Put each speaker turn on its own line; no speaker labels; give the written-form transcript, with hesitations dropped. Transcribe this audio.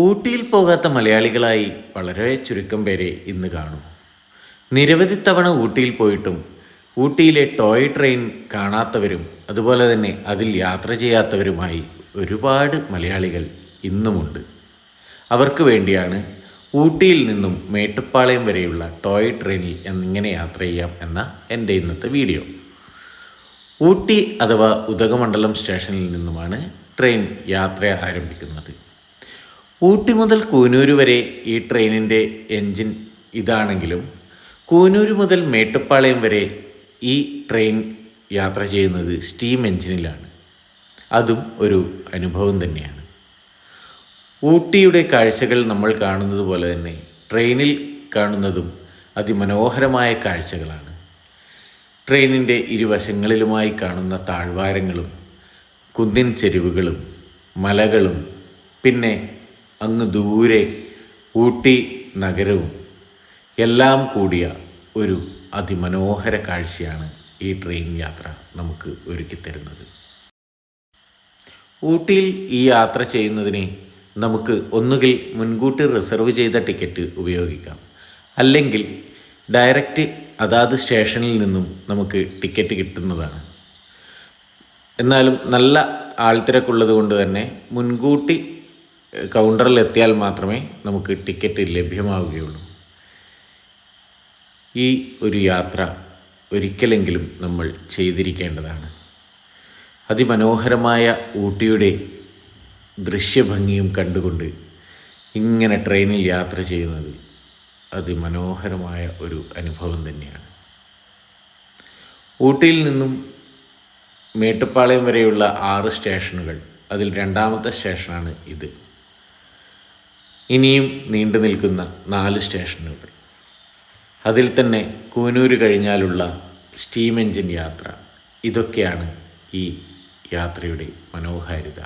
ഊട്ടിയിൽ പോകാത്ത മലയാളികളായി വളരെ ചുരുക്കം പേരെ ഇന്ന് കാണും. നിരവധി തവണ ഊട്ടിയിൽ പോയിട്ടും ഊട്ടിയിലെ ടോയ് ട്രെയിൻ കാണാത്തവരും അതുപോലെ തന്നെ അതിൽ യാത്ര ചെയ്യാത്തവരുമായി ഒരുപാട് മലയാളികൾ ഇന്നുമുണ്ട്. അവർക്ക് വേണ്ടിയാണ് ഊട്ടിയിൽ നിന്നും മേട്ടുപ്പാളയം വരെയുള്ള ടോയ് ട്രെയിനിൽ എങ്ങനെ യാത്ര ചെയ്യാം എന്ന എൻ്റെ ഇന്നത്തെ വീഡിയോ. ഊട്ടി അഥവാ ഉദകമണ്ഡലം സ്റ്റേഷനിൽ നിന്നുമാണ് ട്രെയിൻ യാത്ര ആരംഭിക്കുന്നത്. ഊട്ടി മുതൽ കൂനൂർ വരെ ഈ ട്രെയിനിൻ്റെ എൻജിൻ ഇതാണെങ്കിലും കൂനൂർ മുതൽ മേട്ടുപ്പാളയം വരെ ഈ ട്രെയിൻ യാത്ര ചെയ്യുന്നത് സ്റ്റീം എൻജിനിലാണ്. അതും ഒരു അനുഭവം തന്നെയാണ്. ഊട്ടിയുടെ കാഴ്ചകൾ നമ്മൾ കാണുന്നത് പോലെ തന്നെ ട്രെയിനിൽ കാണുന്നതും അതിമനോഹരമായ കാഴ്ചകളാണ്. ട്രെയിനിൻ്റെ ഇരുവശങ്ങളിലുമായി കാണുന്ന താഴ്വാരങ്ങളും കുന്നിൻ ചെരുവുകളും മലകളും പിന്നെ അങ്ങ് ദൂരെ ഊട്ടി നഗരവും എല്ലാം കൂടിയ ഒരു അതിമനോഹര കാഴ്ചയാണ് ഈ ട്രെയിൻ യാത്ര നമുക്ക് ഒരുക്കിത്തരുന്നത്. ഊട്ടിയിൽ ഈ യാത്ര ചെയ്യുന്നതിന് നമുക്ക് ഒന്നുകിൽ മുൻകൂട്ടി റിസർവ് ചെയ്ത ടിക്കറ്റ് ഉപയോഗിക്കാം, അല്ലെങ്കിൽ ഡയറക്റ്റ് അതാത് സ്റ്റേഷനിൽ നിന്നും നമുക്ക് ടിക്കറ്റ് കിട്ടുന്നതാണ്. എന്നാലും നല്ല ആൾത്തിരക്കുള്ളത് കൊണ്ട് തന്നെ മുൻകൂട്ടി കൗണ്ടറിൽ എത്തിയാൽ മാത്രമേ നമുക്ക് ടിക്കറ്റ് ലഭ്യമാവുകയുള്ളൂ. ഈ ഒരു യാത്ര ഒരിക്കലെങ്കിലും നമ്മൾ ചെയ്തിരിക്കേണ്ടതാണ്. അതിമനോഹരമായ ഊട്ടിയുടെ ദൃശ്യഭംഗിയും കണ്ടുകൊണ്ട് ഇങ്ങനെ ട്രെയിനിൽ യാത്ര ചെയ്യുന്നത് അതിമനോഹരമായ ഒരു അനുഭവം തന്നെയാണ്. ഊട്ടിയിൽ നിന്നും മേട്ടുപ്പാളയം വരെയുള്ള 6 സ്റ്റേഷനുകൾ, അതിൽ രണ്ടാമത്തെ സ്റ്റേഷനാണ് ഇത്. ഇനിയും നീണ്ടു നിൽക്കുന്ന 4 സ്റ്റേഷനുകൾ, അതിൽ തന്നെ കൂനൂർ കഴിഞ്ഞാലുള്ള സ്റ്റീം എൻജിൻ യാത്ര. ഇതൊക്കെയാണ് ഈ യാത്രയുടെ മനോഹാരിത.